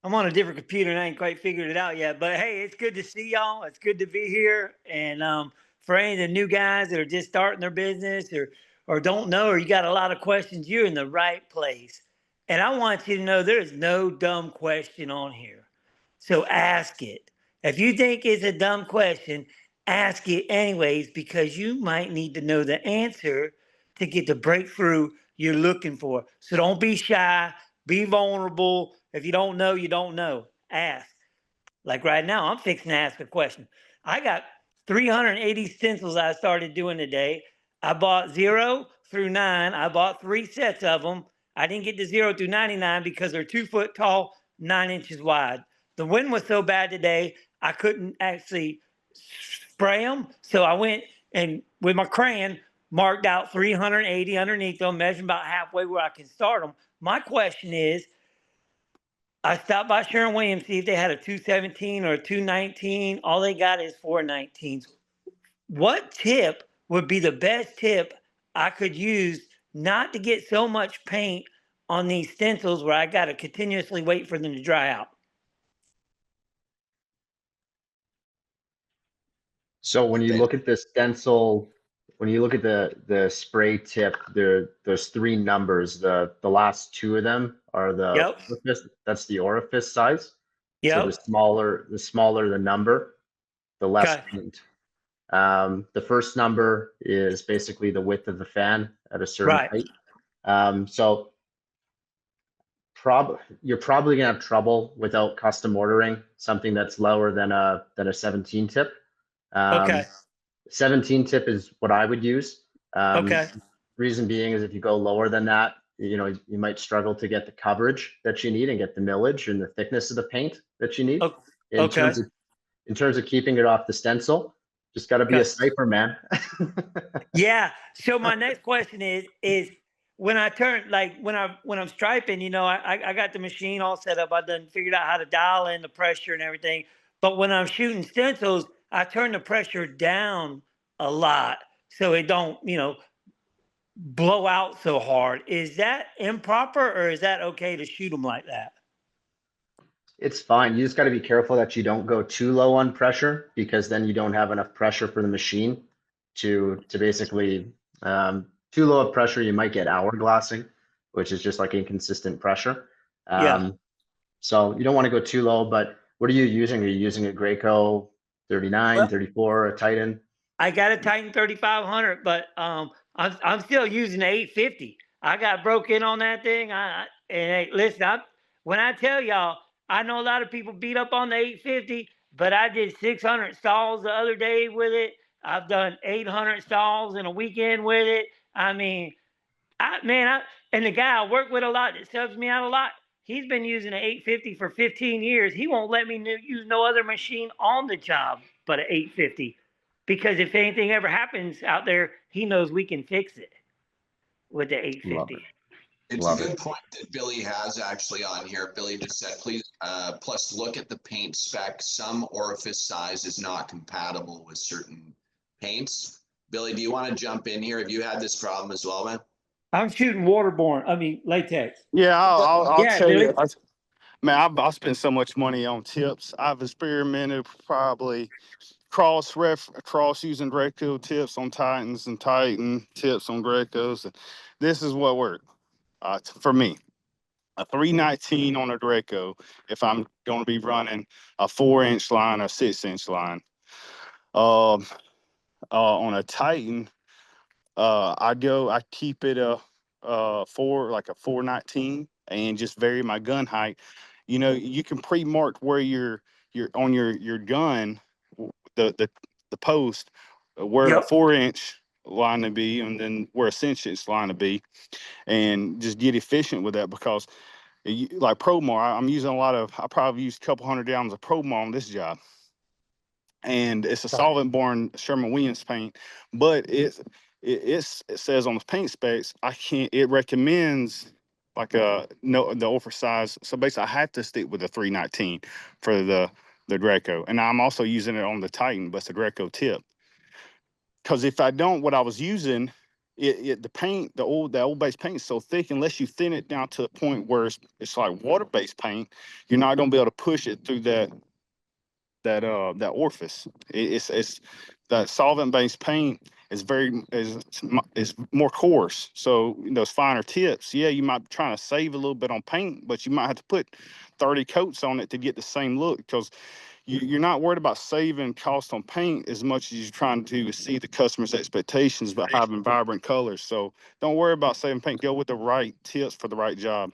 I'm on a different computer and I ain't quite figured it out yet. But hey, it's good to see y'all. It's good to be here. And for any of the new guys that are just starting their business or don't know, or you got a lot of questions, you're in the right place. And I want you to know there is no dumb question on here. So ask it. If you think it's a dumb question, ask it anyways, because you might need to know the answer to get the breakthrough you're looking for. So don't be shy, be vulnerable. If you don't know, you don't know. Ask. Like right now, I'm fixing to ask a question. I got 380 stencils I started doing today. I bought 0 through 9. I bought 3 sets of them. I didn't get to 0 through 99 because they're 2 foot tall, 9 inches wide. The wind was so bad today, I couldn't actually spray them. So I went and with my crayon, marked out 380 underneath them, measured about halfway where I can start them. My question is, I stopped by Sherwin-Williams, see if they had a 217 or a 219. All they got is 419s. What tip would be the best tip I could use not to get so much paint on these stencils where I got to continuously wait for them to dry out? So when you look at the stencil, when you look at the spray tip, there's 3 numbers. The last 2 of them are the Yep. orifice. That's the orifice size. So the Yep. smaller the number, the less Okay. paint. The first number is basically the width of the fan at a certain Right. height. So you're probably gonna have trouble without custom ordering something that's lower than a 17 tip. Okay. 17 tip is what I would use. Okay. Reason being is if you go lower than that, you might struggle to get the coverage that you need and get the millage and the thickness of the paint that you need. In Okay. terms of keeping it off the stencil, just got to be a Okay. sniper, man. Yeah. So my next question is when I turn like when I'm striping, I got the machine all set up. I done figured out how to dial in the pressure and everything. But when I'm shooting stencils, I turn the pressure down a lot so it don't, blow out so hard. Is that improper or is that okay to shoot them like that? It's fine. You just got to be careful that you don't go too low on pressure because then you don't have enough pressure for the machine to basically too low of pressure. You might get hourglassing, which is just like inconsistent pressure. Yeah. So you don't want to go too low, but what are you using? Are you using a Graco 39, Well, 34, a Titan? I got a Titan 3500, but I'm still using the 850. I got broke in on that thing. And hey, listen, when I tell y'all, I know a lot of people beat up on the 850, but I did 600 stalls the other day with it. I've done 800 stalls in a weekend with it. I mean, and the guy I work with a lot that subs me out a lot, he's been using an 850 for 15 years. He won't let me use no other machine on the job but an 850 because if anything ever happens out there, he knows we can fix it with the Love 850. it. It's a Love good it. point that Billy has actually on here. Billy just said, please, plus look at the paint spec. Some orifice size is not compatible with certain paints. Billy, do you want to jump in here? Have you had this problem as well, man? I'm shooting latex. Yeah, I'll Yeah, tell Billy. you. Man, I spend so much money on tips. I've experimented probably cross using Graco tips on Titans and Titan tips on Gracos. And this is what worked for me. A 319 on a Graco if I'm going to be running a 4-inch line or 6-inch line. On a Titan, I keep it a 419 and just vary my gun height. You can pre-mark where you're on your gun, the post, where a Yep. 4-inch line to be, and then where a 6-inch line to be, and just get efficient with that because, like Promar, I probably use a couple hundred gallons of Promar on this job, and it's a solvent-borne Sherwin-Williams paint, but it says on the paint specs it recommends like the oversized. So basically I have to stick with the 319 for the Greco. And I'm also using it on the Titan, but it's a Greco tip. Because if I don't, what I was using the paint, the old base paint is so thick, unless you thin it down to a point where it's like water-based paint, you're not gonna be able to push it through that orifice. It's that solvent-based paint is more coarse. So those finer tips, yeah, you might be trying to save a little bit on paint, but you might have to put 30 coats on it to get the same look, because you're not worried about saving cost on paint as much as you're trying to exceed the customer's expectations by having vibrant colors. So don't worry about saving paint. Go with the right tips for the right job.